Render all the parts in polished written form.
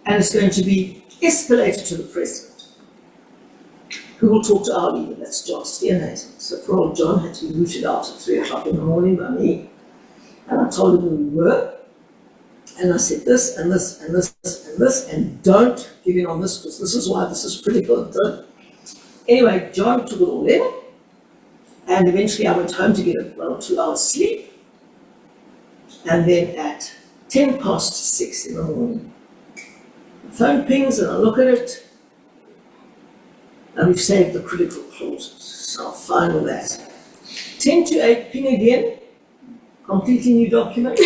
and it's going to be escalated to the President, who will talk to our leader, that's John Steenhuisen. So poor old John had to be rooted out at 3 o'clock in the morning by me, and I told him who we were, and I said this, and this, and this, and this, and don't give in on this, because this is why this is critical. Anyway, John took it all in, and eventually I went home to get 1 or 2 hours sleep, and then at 6:10 in the morning, the phone pings and I look at it, and we've saved the critical clauses, so I'm fine with that. 8:10 ping again, completely new document.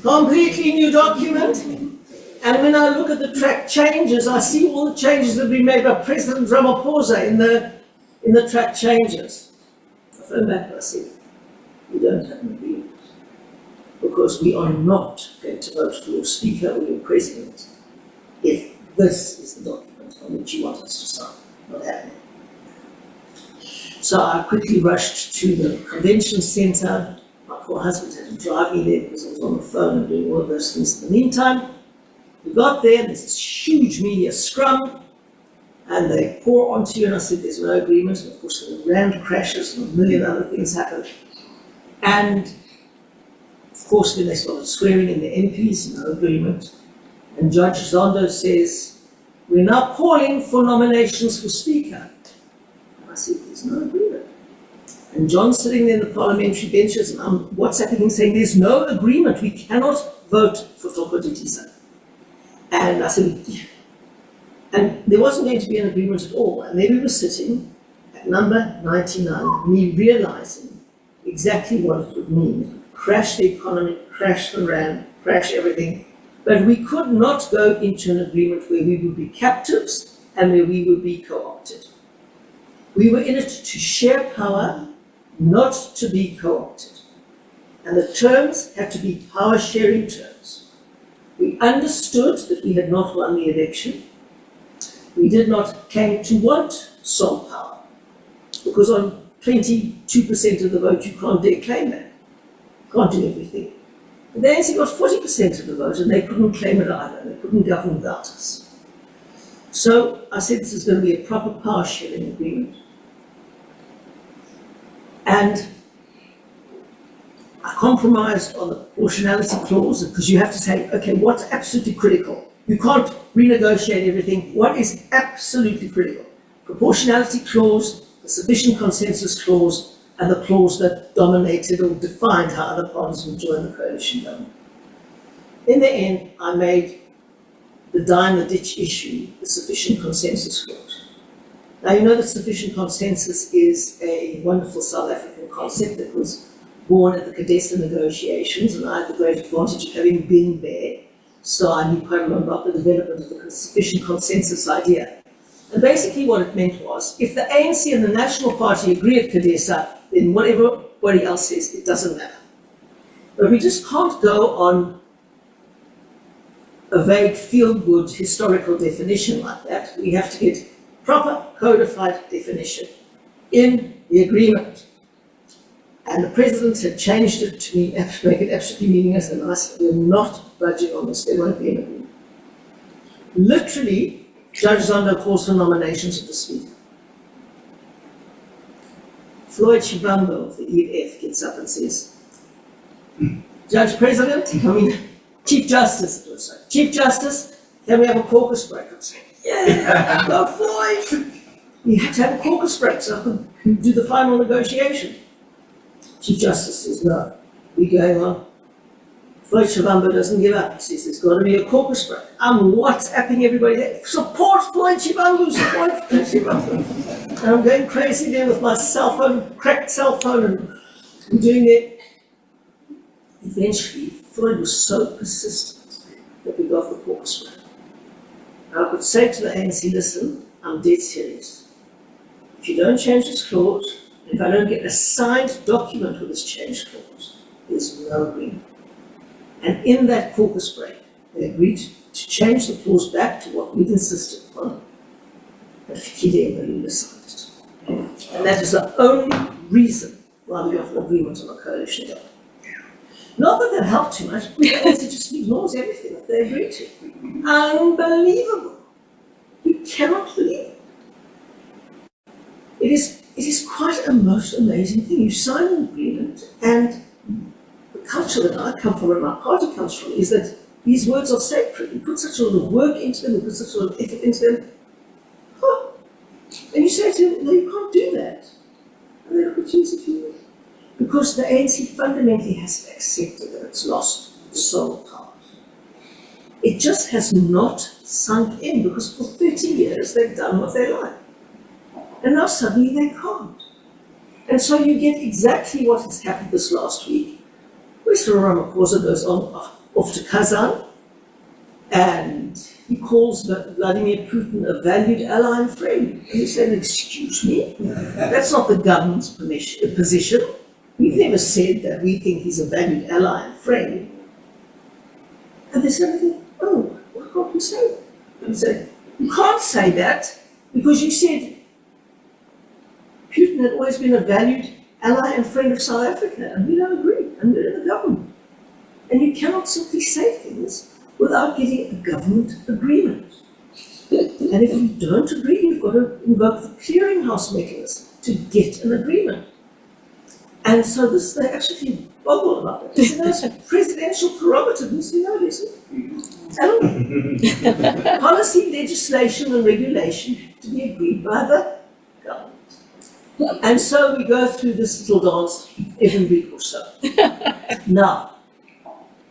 Completely new document. And when I look at the track changes, I see all the changes that have been made by President Ramaphosa in the track changes. I phone back and I said, we don't have an agreement, because we are not going to vote for your Speaker or your President if this is the document on which you want us to sign. Not happening. So I quickly rushed to the convention centre. My poor husband had to drive me there because I was on the phone and doing all of those things in the meantime. We got there, and there's this huge media scrum, and they pour onto you, and I said there's no agreement, and of course the rand crashes and a million other things happened. And of course then they started swearing in the MPs, no agreement. And Judge Zondo says, we're now calling for nominations for Speaker. And I said, there's no agreement. And John's sitting there in the parliamentary benches, and I'm WhatsApping him saying, there's no agreement, we cannot vote for Tokotitisa. And I said, and there wasn't going to be an agreement at all. And then we were sitting at number 99, me realizing exactly what it would mean. Crash the economy, crash the rand, crash everything. But we could not go into an agreement where we would be captives and where we would be co-opted. We were in it to share power, not to be co-opted. And the terms had to be power-sharing terms. We understood that we had not won the election. We did not claim to want sole power, because on 22% of the vote you can't dare claim that. You can't do everything. But the ANC got 40% of the vote and they couldn't claim it either. They couldn't govern without us. So I said this is going to be a proper power sharing agreement. And I compromised on the proportionality clause, because you have to say, okay, what's absolutely critical? You can't renegotiate everything. What is absolutely critical? Proportionality clause, the sufficient consensus clause, and the clause that dominated or defined how other parties would join the coalition government. In the end, I made the die-in-the-ditch issue the sufficient consensus clause. Now, you know that sufficient consensus is a wonderful South African concept that was born at the Cadessa negotiations, and I had the great advantage of having been there, so I knew quite a lot about the development of the sufficient consensus idea. And basically what it meant was, if the ANC and the National Party agree at Cadessa, then whatever everybody else says, it doesn't matter. But we just can't go on a vague feel-good historical definition like that. We have to get proper codified definition in the agreement. And the President had changed it to make it absolutely meaningless, and I said, we're not budging on this, there won't be an agreement. Literally, Judge Zondo calls for nominations of the Speaker. Floyd Shivambo of the EFF gets up and says, Judge President, Chief Justice, Chief Justice, can we have a caucus break? I'm saying, yeah, go Floyd. We had to have a caucus break so I could do the final negotiation. Chief Justice says, no, we're going on. Floyd Shivambo doesn't give up. He says, there's got to be a caucus break. I'm WhatsApping everybody there. Support Floyd Shivambo, support Floyd Shivambo. And I'm going crazy there with my cell phone, cracked cell phone, and I'm doing it. Eventually, Floyd was so persistent that we got the caucus break. And I could say to the ANC, listen, I'm dead serious. If you don't change this clause, if I don't get a signed document with this change clause, there's no agreement. And in that caucus break, they agreed to change the clause back to what we'd insisted on. But Fikile and Malula signed it. And that is the only reason why we got an agreement on a coalition government. Not that that helped too much, but the ANC just ignores everything that they agree to. Unbelievable. You cannot believe it. It is quite a most amazing thing. You sign an agreement, and the culture that I come from and my party comes from is that these words are sacred. You put such a lot of work into them, you put such a lot of effort into them. Huh. And you say to them, no, you can't do that. And they look at you as if you will. Because the ANC fundamentally has accepted that it's lost sole power. It just has not sunk in, because for 30 years they've done what they like. And now suddenly they can't. And so you get exactly what has happened this last week. Mr. Ramaphosa goes off to Kazan, and he calls Vladimir Putin a valued ally and friend. And he said, excuse me, that's not the government's position. We've never said that we think he's a valued ally and friend. And they said, oh, why can't we say that? And he said, you can't say that because you said Putin had always been a valued ally and friend of South Africa, and we don't agree, and we're in the government. And you cannot simply say things without getting a government agreement. And if you don't agree, you've got to invoke the clearinghouse mechanism to get an agreement. And so this, they absolutely boggle about it. It's a presidential prerogative. You say, no, listen. Policy, legislation, and regulation have to be agreed by the government. And so we go through this little dance every week or so. Now,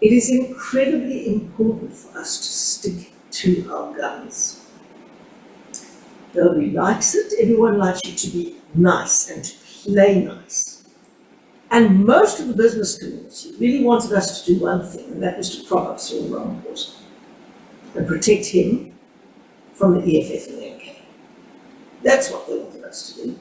it is incredibly important for us to stick to our guns. Nobody likes it. Everyone likes you to be nice and to play nice. And most of the business community really wanted us to do one thing, and that was to prop up Cyril Ramaphosa and protect him from the EFF and MK. That's what they wanted us to do.